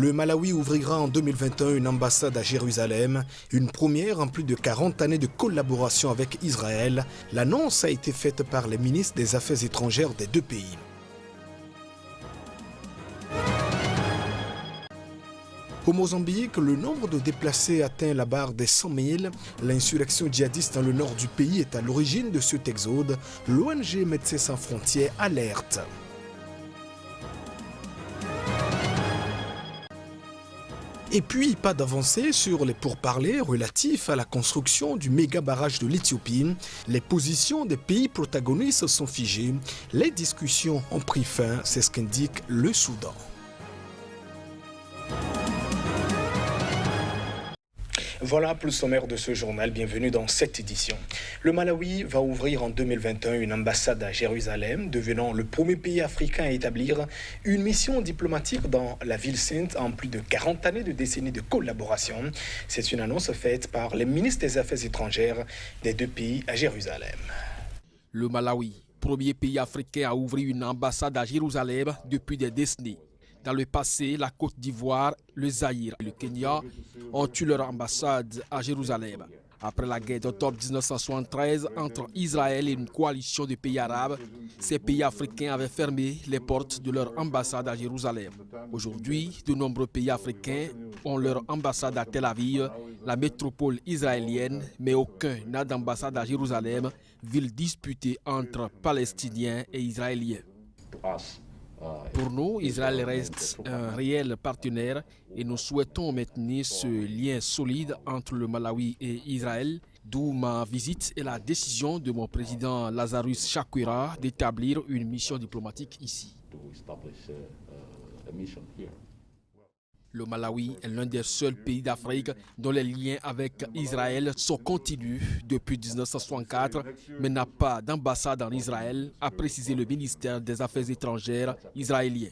Le Malawi ouvrira en 2021 une ambassade à Jérusalem, une première en plus de 40 années de collaboration avec Israël. L'annonce a été faite par les ministres des Affaires étrangères des deux pays. Au Mozambique, le nombre de déplacés atteint la barre des 100 000. L'insurrection djihadiste dans le nord du pays est à l'origine de cet exode. L'ONG Médecins sans frontières alerte. Et puis, pas d'avancée sur les pourparlers relatifs à la construction du méga barrage de l'Éthiopie. Les positions des pays protagonistes sont figées. Les discussions ont pris fin, c'est ce qu'indique le Soudan. Voilà pour le sommaire de ce journal. Bienvenue dans cette édition. Le Malawi va ouvrir en 2021 une ambassade à Jérusalem, devenant le premier pays africain à établir une mission diplomatique dans la ville sainte en plus de 40 années de décennies de collaboration. C'est une annonce faite par les ministres des Affaires étrangères des deux pays à Jérusalem. Le Malawi, premier pays africain à ouvrir une ambassade à Jérusalem depuis des décennies. Dans le passé, la Côte d'Ivoire, le Zaïre et le Kenya ont eu leur ambassade à Jérusalem. Après la guerre d'octobre 1973 entre Israël et une coalition de pays arabes, ces pays africains avaient fermé les portes de leur ambassade à Jérusalem. Aujourd'hui, de nombreux pays africains ont leur ambassade à Tel Aviv, la métropole israélienne, mais aucun n'a d'ambassade à Jérusalem, ville disputée entre Palestiniens et Israéliens. Pour nous, Israël reste un réel partenaire et nous souhaitons maintenir ce lien solide entre le Malawi et Israël, d'où ma visite et la décision de mon président Lazarus Chakwera d'établir une mission diplomatique ici. Le Malawi est l'un des seuls pays d'Afrique dont les liens avec Israël sont continus depuis 1964, mais n'a pas d'ambassade en Israël, a précisé le ministère des Affaires étrangères israélien.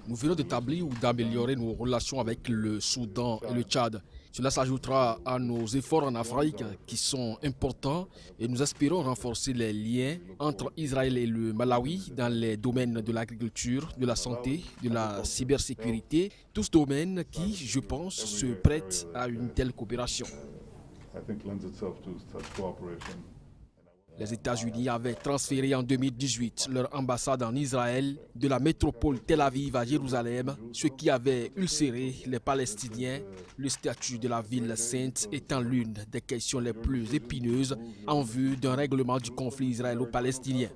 Nous venons d'établir ou d'améliorer nos relations avec le Soudan et le Tchad. Cela s'ajoutera à nos efforts en Afrique qui sont importants et nous espérons renforcer les liens entre Israël et le Malawi dans les domaines de l'agriculture, de la santé, de la cybersécurité, tous domaines qui, je pense, se prêtent à une telle coopération. Les États-Unis avaient transféré en 2018 leur ambassade en Israël de la métropole Tel Aviv à Jérusalem, ce qui avait ulcéré les Palestiniens, le statut de la ville sainte étant l'une des questions les plus épineuses en vue d'un règlement du conflit israélo-palestinien.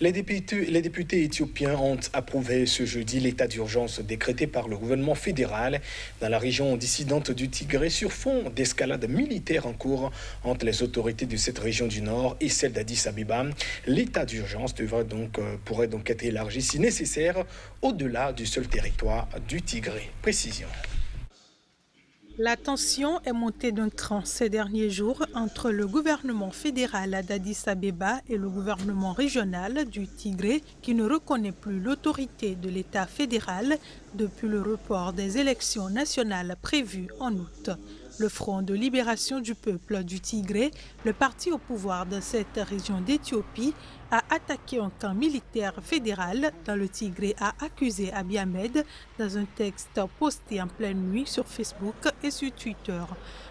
Les députés éthiopiens ont approuvé ce jeudi l'état d'urgence décrété par le gouvernement fédéral dans la région dissidente du Tigré sur fond d'escalade militaire en cours entre les autorités de cette région du Nord et celle d'Addis Abeba. L'état d'urgence pourrait donc être élargi si nécessaire au-delà du seul territoire du Tigré. Précision. La tension est montée d'un cran ces derniers jours entre le gouvernement fédéral d'Addis Abeba et le gouvernement régional du Tigré qui ne reconnaît plus l'autorité de l'État fédéral depuis le report des élections nationales prévues en août. Le Front de libération du peuple du Tigré, le parti au pouvoir de cette région d'Éthiopie, a attaqué un camp militaire fédéral dans le Tigré, a accusé Abiy Ahmed dans un texte posté en pleine nuit sur Facebook et sur Twitter.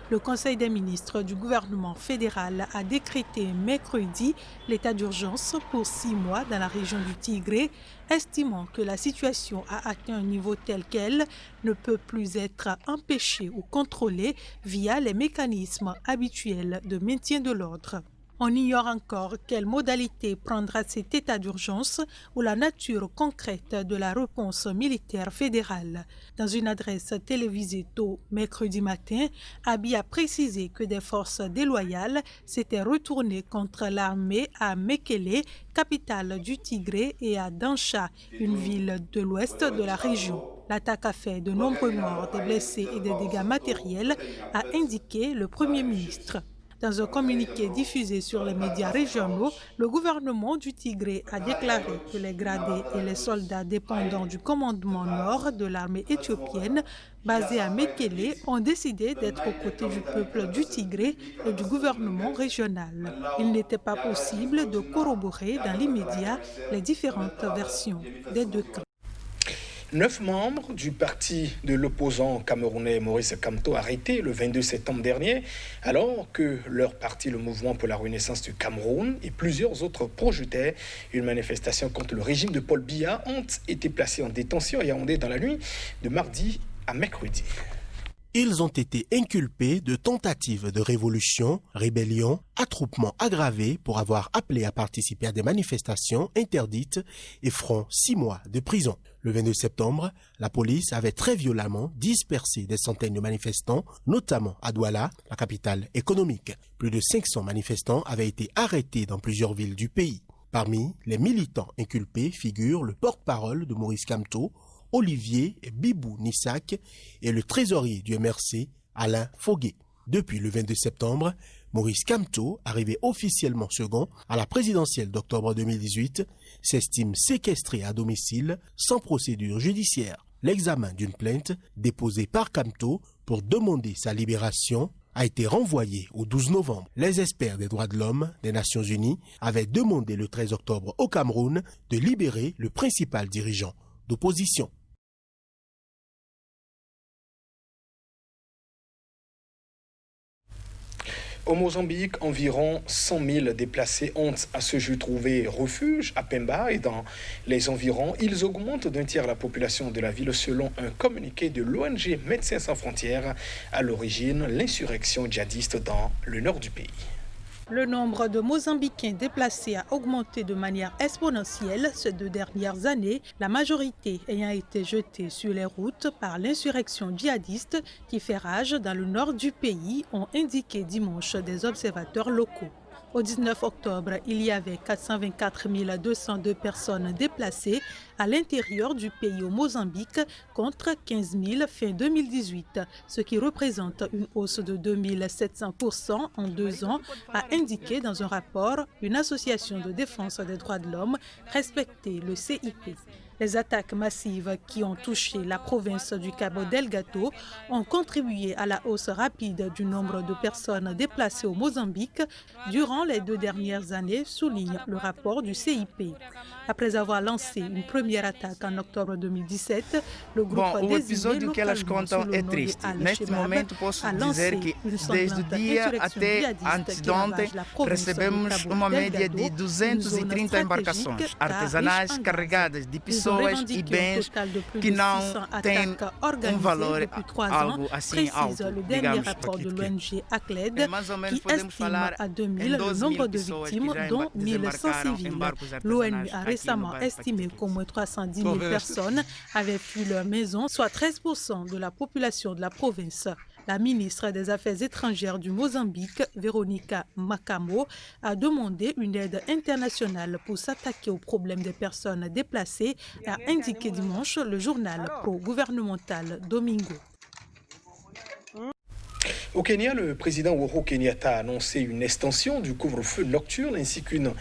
Le Conseil des ministres du gouvernement fédéral a décrété mercredi l'état d'urgence pour 6 mois dans la région du Tigré, estimant que la situation a atteint un niveau tel qu'elle ne peut plus être empêchée ou contrôlée via les mécanismes habituels de maintien de l'ordre. On ignore encore quelle modalité prendra cet état d'urgence ou la nature concrète de la réponse militaire fédérale. Dans une adresse télévisée tôt mercredi matin, Abiy a précisé que des forces déloyales s'étaient retournées contre l'armée à Mekele, capitale du Tigré, et à Dansha, une ville de l'ouest de la région. L'attaque a fait de nombreux morts, des blessés et des dégâts matériels, a indiqué le Premier ministre. Dans un communiqué diffusé sur les médias régionaux, le gouvernement du Tigré a déclaré que les gradés et les soldats dépendants du commandement nord de l'armée éthiopienne basés à Mekele ont décidé d'être aux côtés du peuple du Tigré et du gouvernement régional. Il n'était pas possible de corroborer dans l'immédiat les différentes versions des deux camps. 9 membres du parti de l'opposant camerounais Maurice Kamto arrêtés le 22 septembre dernier, alors que leur parti, le Mouvement pour la Renaissance du Cameroun, et plusieurs autres projetaient une manifestation contre le régime de Paul Biya, ont été placés en détention à Yaoundé dans la nuit de mardi à mercredi. Ils ont été inculpés de tentatives de révolution, rébellion, attroupement aggravé pour avoir appelé à participer à des manifestations interdites et feront 6 mois de prison. Le 22 septembre, la police avait très violemment dispersé des centaines de manifestants, notamment à Douala, la capitale économique. Plus de 500 manifestants avaient été arrêtés dans plusieurs villes du pays. Parmi les militants inculpés figurent le porte-parole de Maurice Kamto, Olivier Bibou Nissak et le trésorier du MRC, Alain Foguet. Depuis le 22 septembre, Maurice Kamto, arrivé officiellement second à la présidentielle d'octobre 2018, s'estime séquestré à domicile sans procédure judiciaire. L'examen d'une plainte déposée par Kamto pour demander sa libération a été renvoyé au 12 novembre. Les experts des droits de l'homme des Nations Unies avaient demandé le 13 octobre au Cameroun de libérer le principal dirigeant d'opposition. Au Mozambique, environ 100 000 déplacés ont à ce jour trouvé refuge à Pemba et dans les environs. Ils augmentent d'un tiers la population de la ville selon un communiqué de l'ONG Médecins sans frontières, à l'origine l'insurrection djihadiste dans le nord du pays. Le nombre de Mozambicains déplacés a augmenté de manière exponentielle ces 2 dernières années, la majorité ayant été jetée sur les routes par l'insurrection djihadiste qui fait rage dans le nord du pays, ont indiqué dimanche des observateurs locaux. Au 19 octobre, il y avait 424 202 personnes déplacées à l'intérieur du pays au Mozambique contre 15 000 fin 2018, ce qui représente une hausse de 2700% en 2 ans, a indiqué dans un rapport une association de défense des droits de l'homme respectée, le CIP. Les attaques massives qui ont touché la province du Cabo Delgado ont contribué à la hausse rapide du nombre de personnes déplacées au Mozambique durant les 2 dernières années, souligne le rapport du CIP. Après avoir lancé une première attaque en octobre 2017, le groupe désigné localement sous le nom de Al-Shabaab a lancé une sanglante insurrection djihadiste qui ravage la province du Cabo Delgado, une zone stratégique artesanais carregadas de pessoas e bens que não têm valor algo assim alto, le dernier rapport de l'ONG ACLED qui estime à 2000 le nombre de victimes, dont 1100 civils. L'ONU a récemment estimé qu'au moins 310 000 personnes avaient fui leur maison, soit 13% de la population de la province. La ministre des Affaires étrangères du Mozambique, Veronica Macamo, a demandé une aide internationale pour s'attaquer au problème des personnes déplacées, a indiqué dimanche le journal pro-gouvernemental Domingo. Au Kenya, le président Uhuru Kenyatta a annoncé une extension du couvre-feu nocturne ainsi qu'une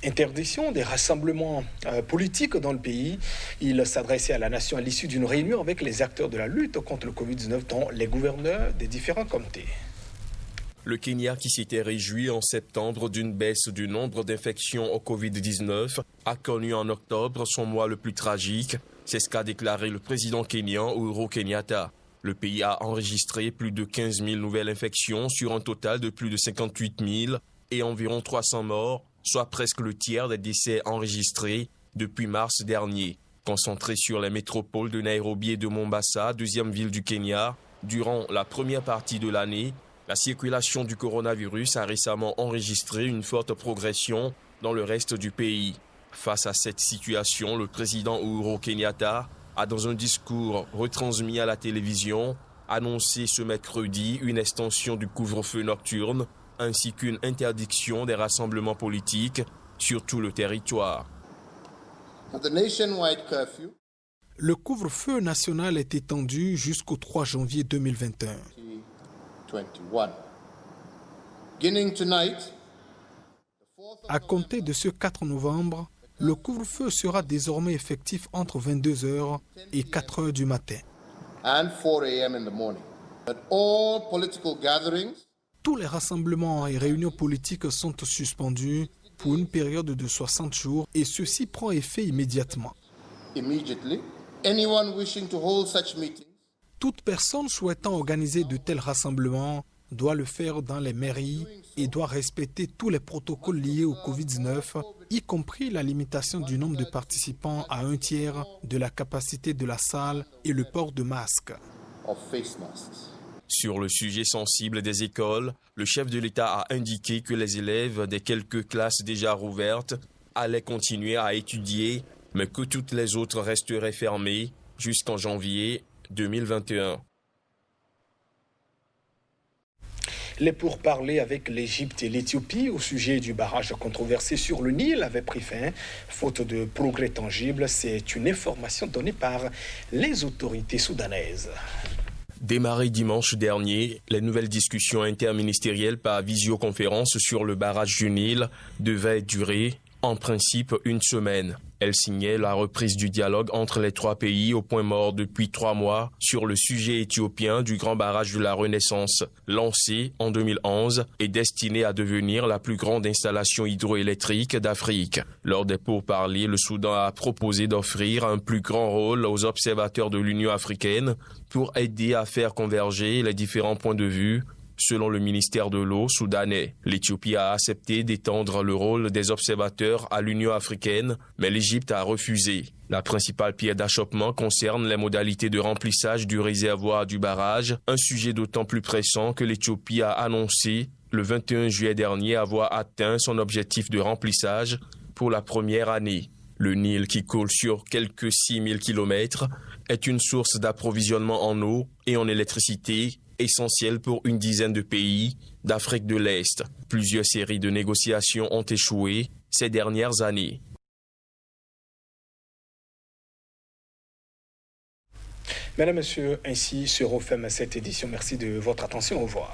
interdiction des rassemblements politiques dans le pays. Il s'adressait à la nation à l'issue d'une réunion avec les acteurs de la lutte contre le Covid-19, dont les gouverneurs des différents comités. Le Kenya, qui s'était réjoui en septembre d'une baisse du nombre d'infections au Covid-19, a connu en octobre son mois le plus tragique. C'est ce qu'a déclaré le président kenyan Uhuru Kenyatta. Le pays a enregistré plus de 15 000 nouvelles infections sur un total de plus de 58 000 et environ 300 morts, soit presque le tiers des décès enregistrés depuis mars dernier. Concentré sur les métropoles de Nairobi et de Mombasa, deuxième ville du Kenya, durant la première partie de l'année, la circulation du coronavirus a récemment enregistré une forte progression dans le reste du pays. Face à cette situation, le président Uhuru Kenyatta a, dans un discours retransmis à la télévision, annoncé ce mercredi une extension du couvre-feu nocturne ainsi qu'une interdiction des rassemblements politiques sur tout le territoire. Le couvre-feu national est étendu jusqu'au 3 janvier 2021. À compter de ce 4 novembre, le couvre-feu sera désormais effectif entre 22h et 4h du matin. Tous les rassemblements et réunions politiques sont suspendus pour une période de 60 jours et ceci prend effet immédiatement. Toute personne souhaitant organiser de tels rassemblements doit le faire dans les mairies et doit respecter tous les protocoles liés au Covid-19, y compris la limitation du nombre de participants à 1/3 de la capacité de la salle et le port de masques. Sur le sujet sensible des écoles, le chef de l'État a indiqué que les élèves des quelques classes déjà rouvertes allaient continuer à étudier, mais que toutes les autres resteraient fermées jusqu'en janvier 2021. Les pourparlers avec l'Égypte et l'Éthiopie au sujet du barrage controversé sur le Nil avaient pris fin, faute de progrès tangibles. C'est une information donnée par les autorités soudanaises. Démarré dimanche dernier, les nouvelles discussions interministérielles par visioconférence sur le barrage du Nil devaient durer en principe une semaine. Elle signait la reprise du dialogue entre les trois pays au point mort depuis 3 mois sur le sujet éthiopien du grand barrage de la Renaissance, lancé en 2011 et destiné à devenir la plus grande installation hydroélectrique d'Afrique. Lors des pourparlers, le Soudan a proposé d'offrir un plus grand rôle aux observateurs de l'Union africaine pour aider à faire converger les différents points de vue. Selon le ministère de l'eau soudanais, l'Éthiopie a accepté d'étendre le rôle des observateurs à l'Union africaine, mais l'Égypte a refusé. La principale pierre d'achoppement concerne les modalités de remplissage du réservoir du barrage, un sujet d'autant plus pressant que l'Éthiopie a annoncé le 21 juillet dernier avoir atteint son objectif de remplissage pour la première année. Le Nil, qui coule sur quelques 6000 km, est une source d'approvisionnement en eau et en électricité essentiel pour une dizaine de pays d'Afrique de l'Est. Plusieurs séries de négociations ont échoué ces dernières années. Mesdames, Messieurs, ainsi se referme cette édition. Merci de votre attention. Au revoir.